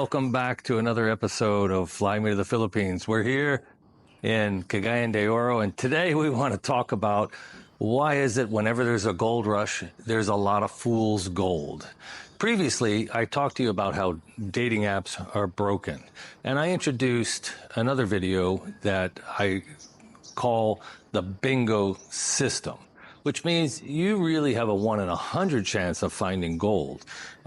Welcome back to another episode of Fly Me to the Philippines. We're here in Cagayan de Oro, and today we want to talk about why is it whenever there's a gold rush, there's a lot of fool's gold. Previously, I talked to you about how dating apps are broken, and I introduced another video that I call the bingo system, which means you really have a 1 in 100 chance of finding gold.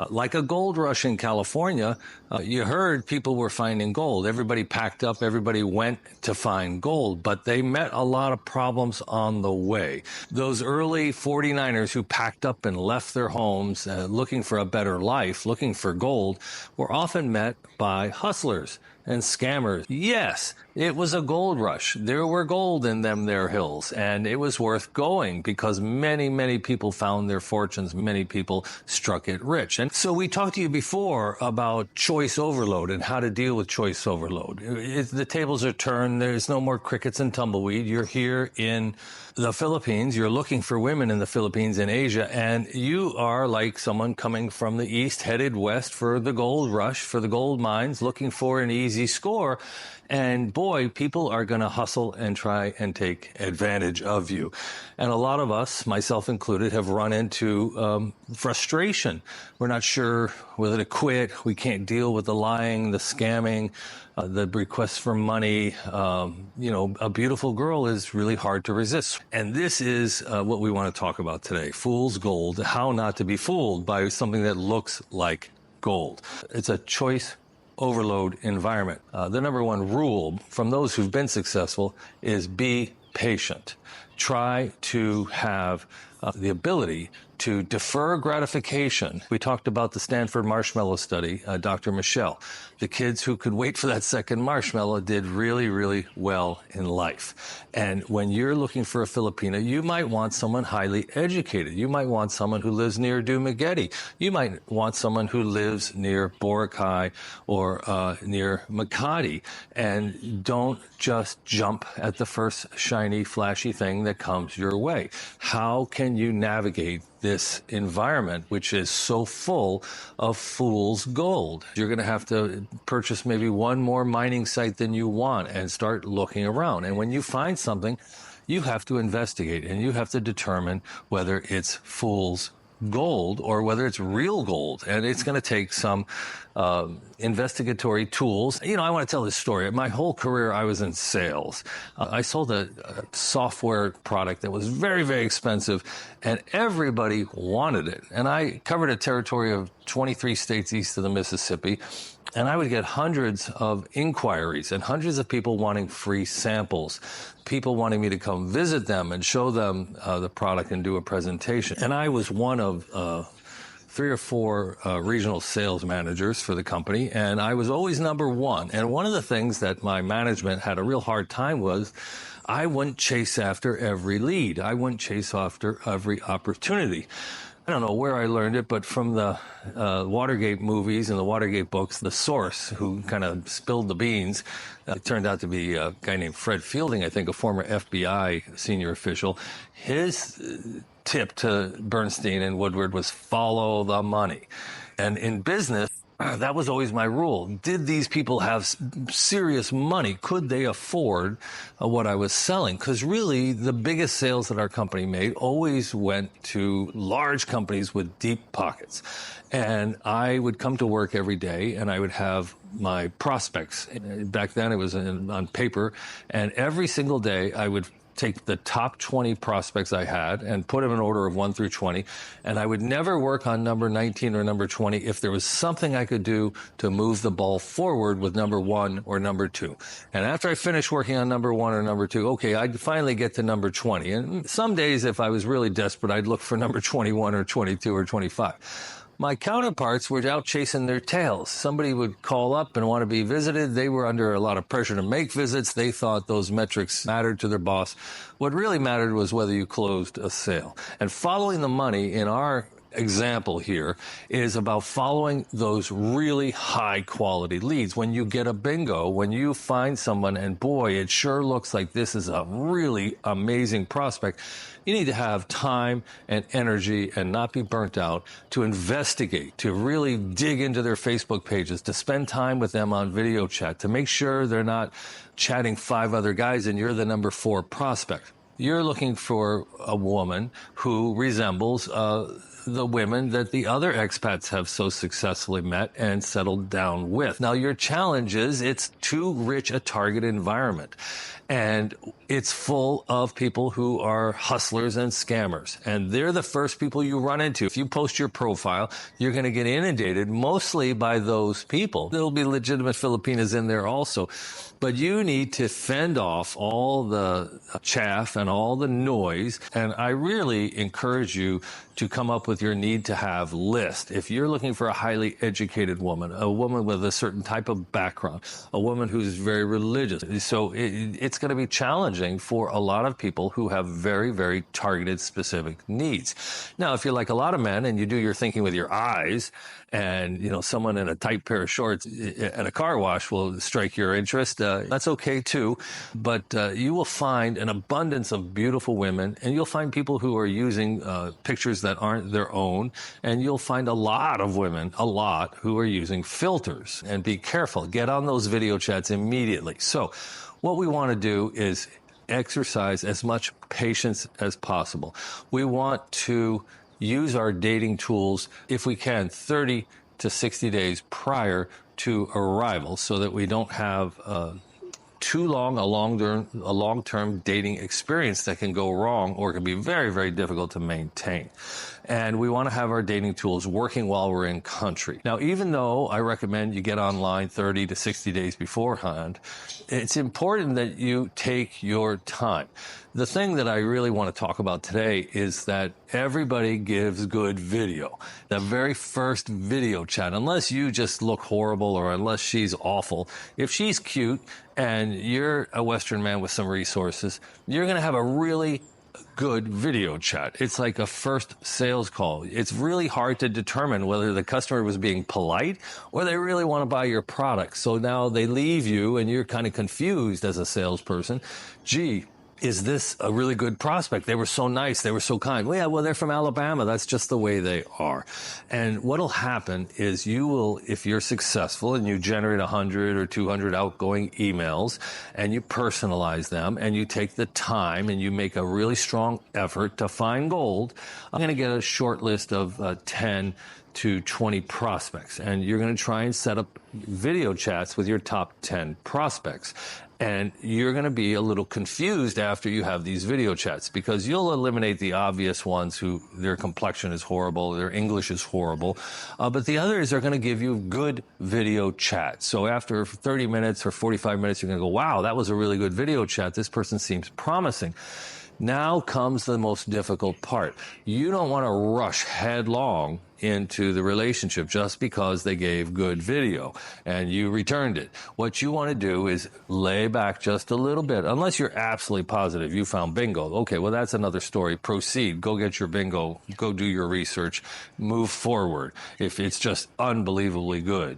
Like a gold rush in California, you heard people were finding gold. Everybody packed up, everybody went to find gold, but they met a lot of problems on the way. Those early 49ers who packed up and left their homes looking for a better life, looking for gold, were often met by hustlers and scammers. Yes, it was a gold rush. There were gold in them there hills, and it was worth going because many, many people found their fortunes. Many people struck it rich. And so we talked to you before about choice overload and how to deal with choice overload. The tables are turned. There's no more crickets and tumbleweed. You're here in the Philippines. You're looking for women in the Philippines and Asia, and you are like someone coming from the east, headed west for the gold rush, for the gold mines, looking for an easy score. And boy, people are going to hustle and try and take advantage of you. And a lot of us, myself included, have run into frustration. We're not sure whether to quit. We can't deal with the lying, the scamming, the requests for money. A beautiful girl is really hard to resist. And this is what we want to talk about today. Fool's gold, how not to be fooled by something that looks like gold. It's a choice overload environment. The number one rule from those who've been successful is be patient. Try to have the ability to defer gratification. We talked about the Stanford marshmallow study, Dr. Michelle. The kids who could wait for that second marshmallow did really, really well in life. And when you're looking for a Filipina, you might want someone highly educated. You might want someone who lives near Dumaguete. You might want someone who lives near Boracay or near Makati. And don't just jump at the first shiny, flashy thing that comes your way. How can you navigate this environment, which is so full of fool's gold? You're going to have to purchase maybe one more mining site than you want and start looking around. And when you find something, you have to investigate and you have to determine whether it's fool's gold or whether it's real gold. And it's going to take some investigatory tools. I want to tell this story. My whole career, I was in sales. I sold a software product that was very, very expensive, and everybody wanted it. And I covered a territory of 23 states east of the Mississippi. And I would get hundreds of inquiries and hundreds of people wanting free samples, people wanting me to come visit them and show them the product and do a presentation. And I was one of 3 or 4 regional sales managers for the company, and I was always number one. And one of the things that my management had a real hard time was I wouldn't chase after every lead. I wouldn't chase after every opportunity. I don't know where I learned it, but from the Watergate movies and the Watergate books, the source who kind of spilled the beans turned out to be a guy named Fred Fielding, I think, a former FBI senior official. His tip to Bernstein and Woodward was follow the money. And in business, that was always my rule. Did these people have serious money? Could they afford what I was selling? Because really, the biggest sales that our company made always went to large companies with deep pockets. And I would come to work every day and I would have my prospects. Back then, it was on paper. And every single day, I would take the top 20 prospects I had and put them in order of 1 through 20. And I would never work on number 19 or number 20 if there was something I could do to move the ball forward with number 1 or number 2. And after I finished working on number 1 or number 2, okay, I'd finally get to number 20. And some days, if I was really desperate, I'd look for number 21 or 22 or 25. My counterparts were out chasing their tails. Somebody would call up and want to be visited. They were under a lot of pressure to make visits. They thought those metrics mattered to their boss. What really mattered was whether you closed a sale. And following the money in our example here is about following those really high quality leads. When you get a bingo, when you find someone and boy, it sure looks like this is a really amazing prospect, you need to have time and energy and not be burnt out to investigate, to really dig into their Facebook pages, to spend time with them on video chat, to make sure they're not chatting 5 other guys and you're the number 4 prospect. You're looking for a woman who resembles the women that the other expats have so successfully met and settled down with. Now, your challenge is it's too rich a target environment. And it's full of people who are hustlers and scammers. And they're the first people you run into. If you post your profile, you're going to get inundated mostly by those people. There'll be legitimate Filipinas in there also. But you need to fend off all the chaff and all the noise. And I really encourage you to come up with your need to have list. If you're looking for a highly educated woman, a woman with a certain type of background, a woman who's very religious, so it's going to be challenging for a lot of people who have very, very targeted specific needs. Now, if you're like a lot of men and you do your thinking with your eyes, and, you know, someone in a tight pair of shorts at a car wash will strike your interest, that's okay too. But you will find an abundance of beautiful women, and you'll find people who are using pictures that aren't their own, and you'll find a lot of women, who are using filters. And be careful. Get on those video chats immediately. So what we want to do is exercise as much patience as possible. We want to use our dating tools, if we can, 30 to 60 days prior to arrival so that we don't have too long a long-term dating experience that can go wrong or can be very, very difficult to maintain. And we want to have our dating tools working while we're in country. Now, even though I recommend you get online 30 to 60 days beforehand, it's important that you take your time. The thing that I really want to talk about today is that everybody gives good video. The very first video chat, unless you just look horrible or unless she's awful, if she's cute and you're a Western man with some resources, you're going to have a really good video chat. It's like a first sales call. It's really hard to determine whether the customer was being polite or they really want to buy your product. So now they leave you and you're kind of confused as a salesperson. Gee, is this a really good prospect? They were so nice. They were so kind. Well, yeah, well, they're from Alabama. That's just the way they are. And what'll happen is you will, if you're successful and you generate 100 or 200 outgoing emails and you personalize them and you take the time and you make a really strong effort to find gold, I'm going to get a short list of 10 to 20 prospects. And you're going to try and set up video chats with your top 10 prospects. And you're going to be a little confused after you have these video chats because you'll eliminate the obvious ones who their complexion is horrible, their English is horrible, but the others are going to give you good video chats. So after 30 minutes or 45 minutes, you're going to go, wow, that was a really good video chat. This person seems promising. Now comes the most difficult part. You don't want to rush headlong into the relationship just because they gave good video and you returned it. What you want to do is lay back just a little bit, unless you're absolutely positive you found bingo. Okay, well, that's another story. Proceed. Go get your bingo. Go do your research. Move forward if it's just unbelievably good.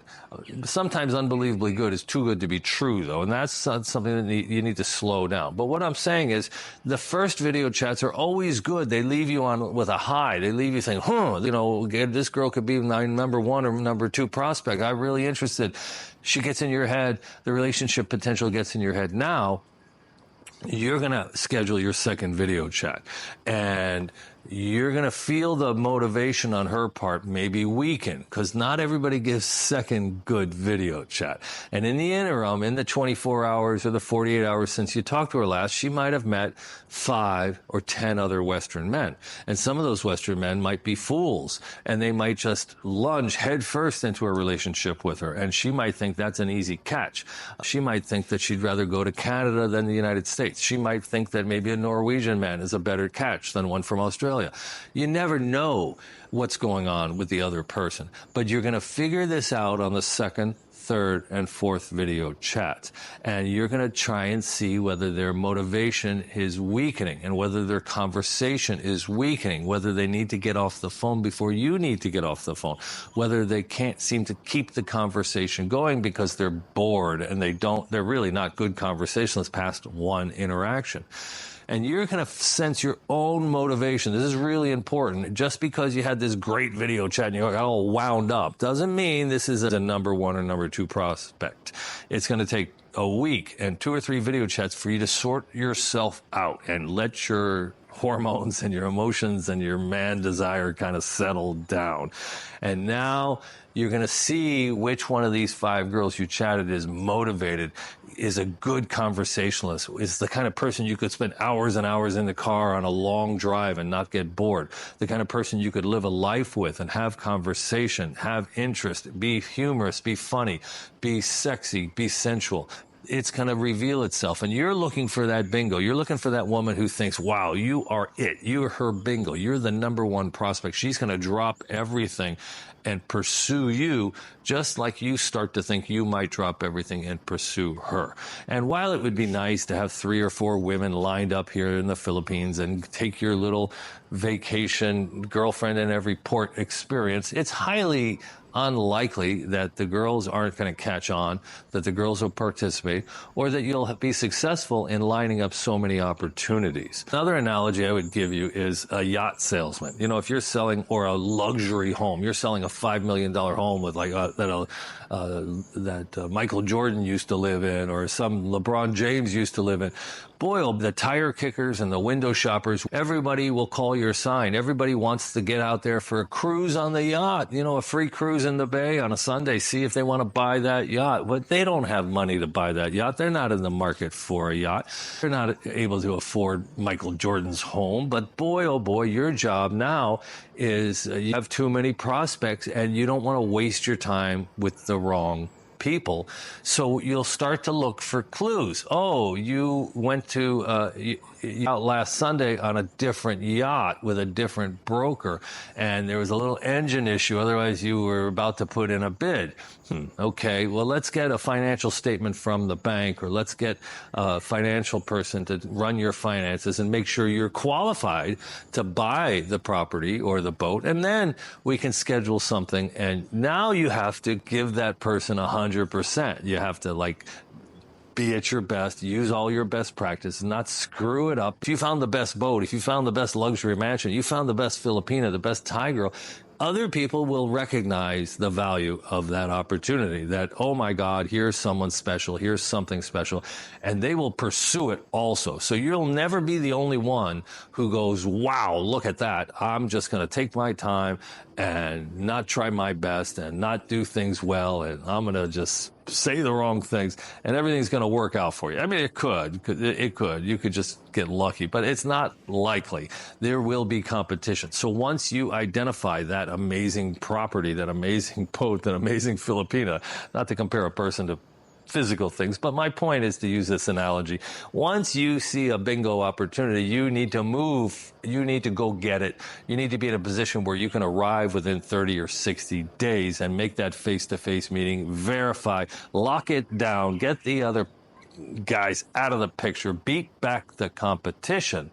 Sometimes unbelievably good is too good to be true, though, and that's something that you need to slow down. But what I'm saying is the first video chats are always good. They leave you on with a high. They leave you saying, this girl could be my number 1 or number 2 prospect. I'm really interested. She gets in your head. The relationship potential gets in your head. Now, you're going to schedule your second video chat. And you're going to feel the motivation on her part maybe weaken because not everybody gives second good video chat. And in the interim, in the 24 hours or the 48 hours since you talked to her last, she might have met 5 or 10 other Western men. And some of those Western men might be fools and they might just lunge headfirst into a relationship with her. And she might think that's an easy catch. She might think that she'd rather go to Canada than the United States. She might think that maybe a Norwegian man is a better catch than one from Australia. You never know what's going on with the other person, but you're going to figure this out on the second, third, and fourth video chat. And you're going to try and see whether their motivation is weakening and whether their conversation is weakening, whether they need to get off the phone before you need to get off the phone, whether they can't seem to keep the conversation going because they're bored and they're really not good conversationalists past one interaction. And you're going to sense your own motivation. This is really important. Just because you had this great video chat and you got all wound up doesn't mean this is a number one or number two prospect. It's going to take a week and 2 or 3 video chats for you to sort yourself out and let your hormones and your emotions and your man desire kind of settle down. And now you're going to see which one of these 5 girls you chatted is motivated, is a good conversationalist, is the kind of person you could spend hours and hours in the car on a long drive and not get bored, the kind of person you could live a life with and have conversation, have interest, be humorous, be funny, be sexy, be sensual. It's going to reveal itself. And you're looking for that bingo. You're looking for that woman who thinks, wow, you are it. You're her bingo. You're the number one prospect. She's going to drop everything and pursue you, just like you start to think you might drop everything and pursue her. And while it would be nice to have 3 or 4 women lined up here in the Philippines and take your little vacation, girlfriend in every port experience, it's highly unlikely that the girls aren't going to catch on, that the girls will participate, or that you'll be successful in lining up so many opportunities. Another analogy I would give you is a yacht salesman. You know, if you're selling, or a luxury home, you're selling a $5 million home with like that Michael Jordan used to live in, or some LeBron James used to live in. Boy, the tire kickers and the window shoppers, everybody will call your sign. Everybody wants to get out there for a cruise on the yacht, you know, a free cruise in the bay on a Sunday, see if they want to buy that yacht. But they don't have money to buy that yacht. They're not in the market for a yacht. They're not able to afford Michael Jordan's home. But boy, oh boy, your job now is you have too many prospects and you don't want to waste your time with the wrong people. So you'll start to look for clues. Oh, you went to out last Sunday on a different yacht with a different broker, and there was a little engine issue. Otherwise, you were about to put in a bid. Okay, well, let's get a financial statement from the bank, or let's get a financial person to run your finances and make sure you're qualified to buy the property or the boat. And then we can schedule something. And now you have to give that person 100%. You have to be at your best, use all your best practice, not screw it up. If you found the best boat, if you found the best luxury mansion, you found the best Filipina, the best Thai girl, other people will recognize the value of that opportunity, that, oh my God, here's someone special, here's something special, and they will pursue it also. So you'll never be the only one who goes, wow, look at that. I'm just going to take my time and not try my best and not do things well, and I'm going to just say the wrong things and everything's going to work out for you. I mean, it could. You could just get lucky, but it's not likely. There will be competition. So once you identify that amazing property, that amazing boat, that amazing Filipina, not to compare a person to physical things, but my point is to use this analogy. Once you see a bingo opportunity, you need to move. You need to go get it. You need to be in a position where you can arrive within 30 or 60 days and make that face-to-face meeting, verify, lock it down, get the other guys out of the picture, beat back the competition.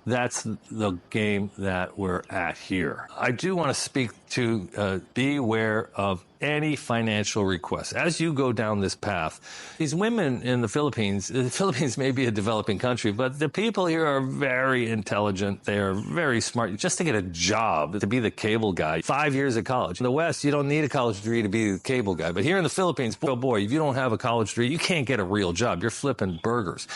That's the game that we're at here. I do want to speak to beware of any financial requests. As you go down this path, these women in the Philippines may be a developing country, but the people here are very intelligent. They are very smart. Just to get a job, to be the cable guy, 5 years of college. In the West, you don't need a college degree to be the cable guy. But here in the Philippines, boy, if you don't have a college degree, you can't get a real job. You're flipping burgers.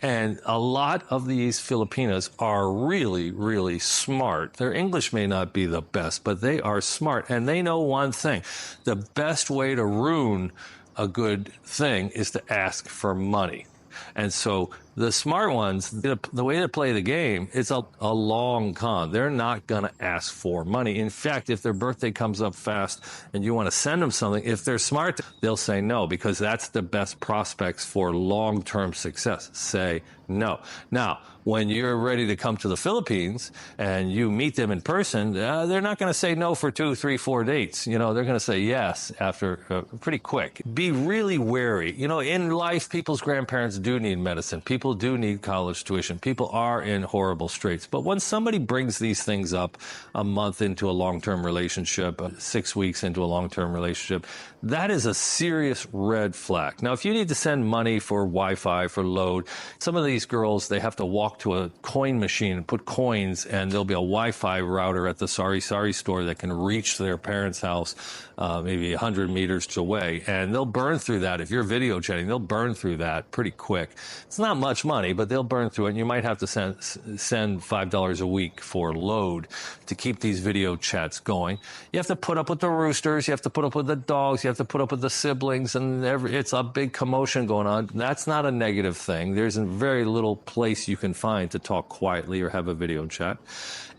And a lot of these Filipinas are really, really smart. Their English may not be the best, but they are smart. And they know one thing. The best way to ruin a good thing is to ask for money. And so The smart ones, the way to play the game, it's a long con. They're not going to ask for money. In fact, if their birthday comes up fast and you want to send them something, if they're smart, they'll say no, because that's the best prospects for long-term success. Say no. Now, when you're ready to come to the Philippines and you meet them in person, they're not going to say no for 2, 3, 4 dates. You know, they're going to say yes after pretty quick. Be really wary. You know, in life, people's grandparents do need medicine. People do need college tuition. People are in horrible straits. But when somebody brings these things up a month into a long-term relationship, 6 weeks into a long-term relationship, that is a serious red flag. Now, if you need to send money for Wi-Fi, for load, some of these girls, they have to walk to a coin machine and put coins, and there'll be a Wi-Fi router at the Sari store that can reach their parents' house maybe 100 meters away, and they'll burn through that. If you're video chatting, they'll burn through that pretty quick. It's not much money, but they'll burn through it, and you might have to send $5 a week for load to keep these video chats going. You have to put up with the roosters, you have to put up with the dogs, you have to put up with the siblings, and it's a big commotion going on. That's not a negative thing. There's very little place you can find to talk quietly or have a video chat.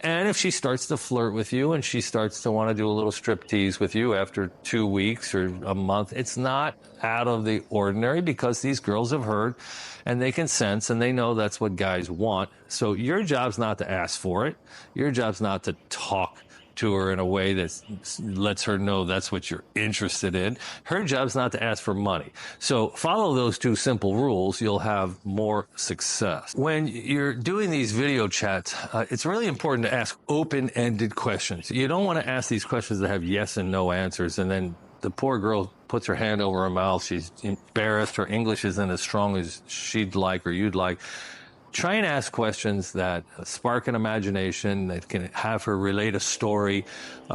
And if she starts to flirt with you and she starts to want to do a little striptease with you after 2 weeks or a month, it's not out of the ordinary, because these girls have heard and they can sense and they know that's what guys want. So your job's not to ask for it. Your job's not to talk to her in a way that lets her know that's what you're interested in. Her job's not to ask for money. So follow those 2 simple rules. You'll have more success. When you're doing these video chats, it's really important to ask open-ended questions. You don't want to ask these questions that have yes and no answers, and then the poor girl puts her hand over her mouth. She's embarrassed. Her English isn't as strong as she'd like or you'd like. Try and ask questions that spark an imagination, that can have her relate a story,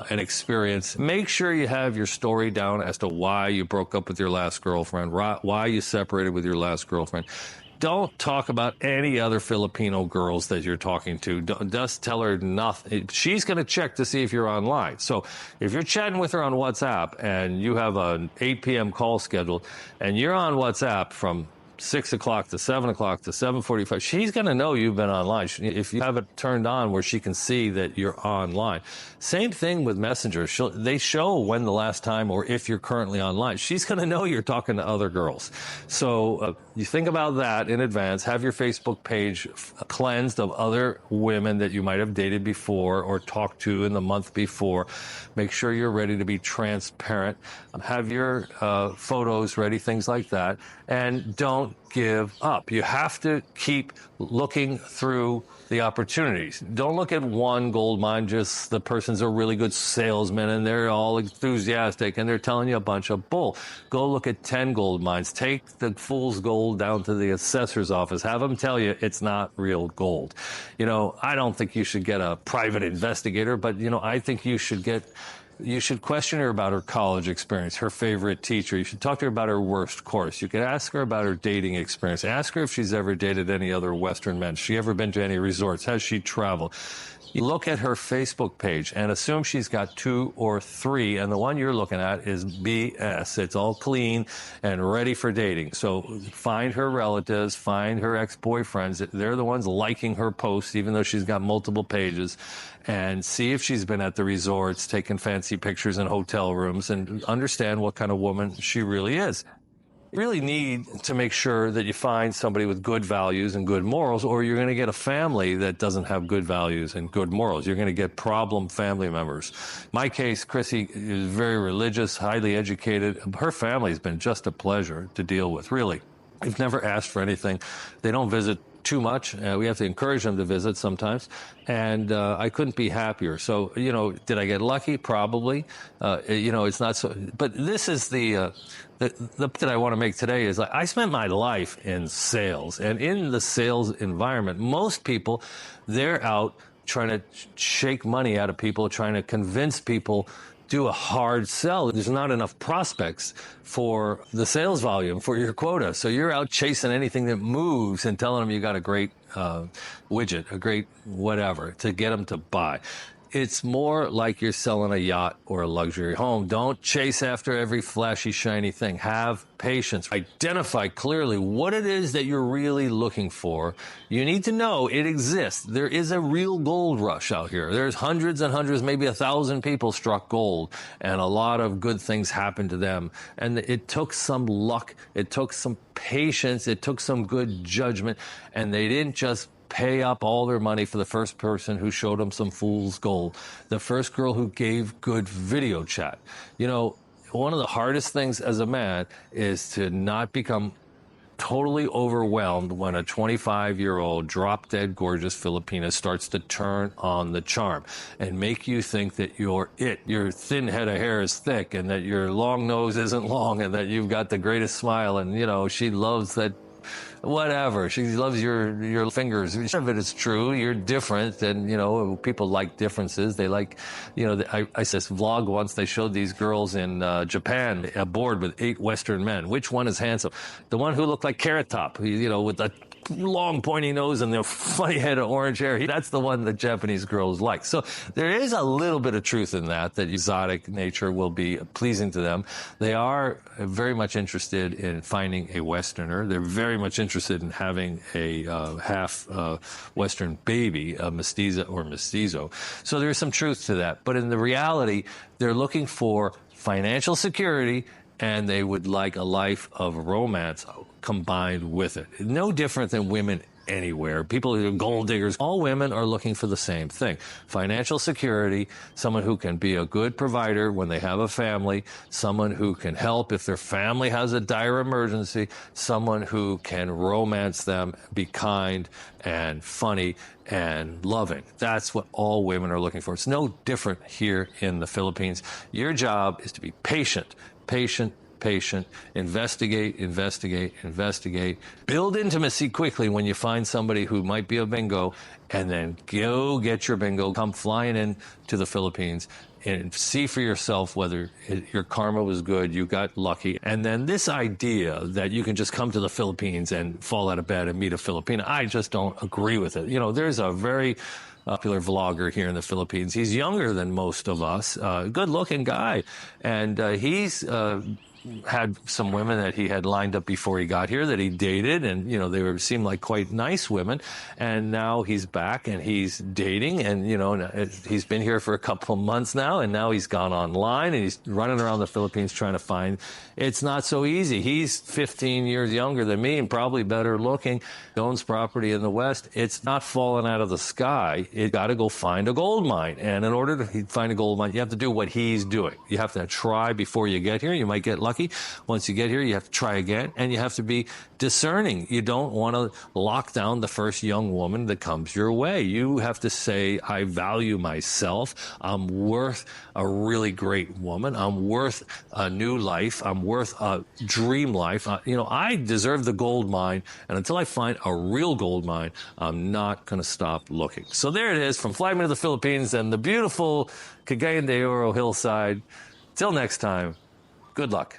an experience. Make sure you have your story down as to why you broke up with your last girlfriend, why you separated with your last girlfriend. Don't talk about any other Filipino girls that you're talking to. Just tell her nothing. She's going to check to see if you're online. So if you're chatting with her on WhatsApp and you have an 8 p.m. call scheduled and you're on WhatsApp from 6 o'clock to 7 o'clock to 7:45, she's going to know you've been online. If you have it turned on where she can see that you're online. Same thing with Messenger. They show when the last time, or if you're currently online. She's going to know you're talking to other girls. So you think about that in advance. Have your Facebook page cleansed of other women that you might have dated before or talked to in the month before. Make sure you're ready to be transparent. Have your photos ready, things like that. And don't give up. You have to keep looking through the opportunities. Don't look at one gold mine, just the person's a really good salesman and they're all enthusiastic and they're telling you a bunch of bull. Go look at 10 gold mines. Take the fool's gold down to the assessor's office. Have them tell you it's not real gold. You know, I don't think you should get a private investigator, but, you know, I think you should question her about her college experience, her favorite teacher. You should talk to her about her worst course. You could ask her about her dating experience. Ask her if she's ever dated any other Western men. Has she ever been to any resorts? Has she traveled? You look at her Facebook page and assume she's got 2 or 3, and the one you're looking at is BS. It's all clean and ready for dating. So find her relatives, find her ex-boyfriends. They're the ones liking her posts, even though she's got multiple pages, and see if she's been at the resorts, taking fancy pictures in hotel rooms, and understand what kind of woman she really is. You really need to make sure that you find somebody with good values and good morals, or you're going to get a family that doesn't have good values and good morals. You're going to get problem family members. My case, Chrissy is very religious, highly educated. Her family's been just a pleasure to deal with, really. We've never asked for anything. They don't visit too much. We have to encourage them to visit sometimes. And I couldn't be happier. So, you know, did I get lucky? Probably. You know, it's not so. But this is the that I want to make today is I spent my life in sales. And in the sales environment, most people, they're out trying to shake money out of people, trying to convince people, do a hard sell. There's not enough prospects for the sales volume, for your quota. So you're out chasing anything that moves and telling them you got a great widget, a great whatever, to get them to buy. It's more like you're selling a yacht or a luxury home. Don't chase after every flashy, shiny thing. Have patience. Identify clearly what it is that you're really looking for. You need to know it exists. There is a real gold rush out here. There's hundreds and hundreds, maybe 1,000 people struck gold, and a lot of good things happened to them. And it took some luck. It took some patience. It took some good judgment. And they didn't just pay up all their money for the first person who showed them some fool's gold, the first girl who gave good video chat. You know, one of the hardest things as a man is to not become totally overwhelmed when a 25-year-old drop-dead gorgeous Filipina starts to turn on the charm and make you think that you're it. Your thin head of hair is thick and that your long nose isn't long and that you've got the greatest smile and, you know, she loves that whatever. She loves your fingers. Some of it is true. You're different, and, you know, people like differences. They like, you know, I saw this vlog once. They showed these girls in Japan aboard with 8 Western men. Which one is handsome? The one who looked like Carrot Top, you know, with the long pointy nose and the funny head of orange hair. That's the one that Japanese girls like. So there is a little bit of truth in that exotic nature will be pleasing to them. They are very much interested in finding a Westerner. They're very much interested in having a half Western baby, a mestiza or mestizo. So there's some truth to that. But in the reality, they're looking for financial security, and they would like a life of romance combined with it. No different than women anywhere. People who are gold diggers, all women are looking for the same thing. Financial security, someone who can be a good provider when they have a family, someone who can help if their family has a dire emergency, someone who can romance them, be kind and funny and loving. That's what all women are looking for. It's no different here in the Philippines. Your job is to be patient, investigate, build intimacy quickly when you find somebody who might be a bingo, and then go get your bingo, come flying in to the Philippines and see for yourself whether your karma was good, you got lucky. And then this idea that you can just come to the Philippines and fall out of bed and meet a Filipina, I just don't agree with it. You know, there's a very popular vlogger here in the Philippines. He's younger than most of us, good-looking guy, and he's had some women that he had lined up before he got here that he dated, and, you know, seemed like quite nice women. And now he's back and he's dating, and, you know, he's been here for a couple of months now, and now he's gone online and he's running around the Philippines trying to find. It's not so easy. He's 15 years younger than me and probably better looking, owns property in the West. It's not falling out of the sky. You got to go find a gold mine. And in order to find a gold mine, you have to do what he's doing. You have to try before you get here. You might get lucky. Once you get here, you have to try again, and you have to be discerning. You don't want to lock down the first young woman that comes your way. You have to say, I value myself. I'm worth a really great woman. I'm worth a new life. I'm worth a dream life. You know, I deserve the gold mine, and until I find a real gold mine, I'm not going to stop looking. So there it is, from Fly Me to the Philippines and the beautiful Cagayan de Oro hillside. Till next time, good luck.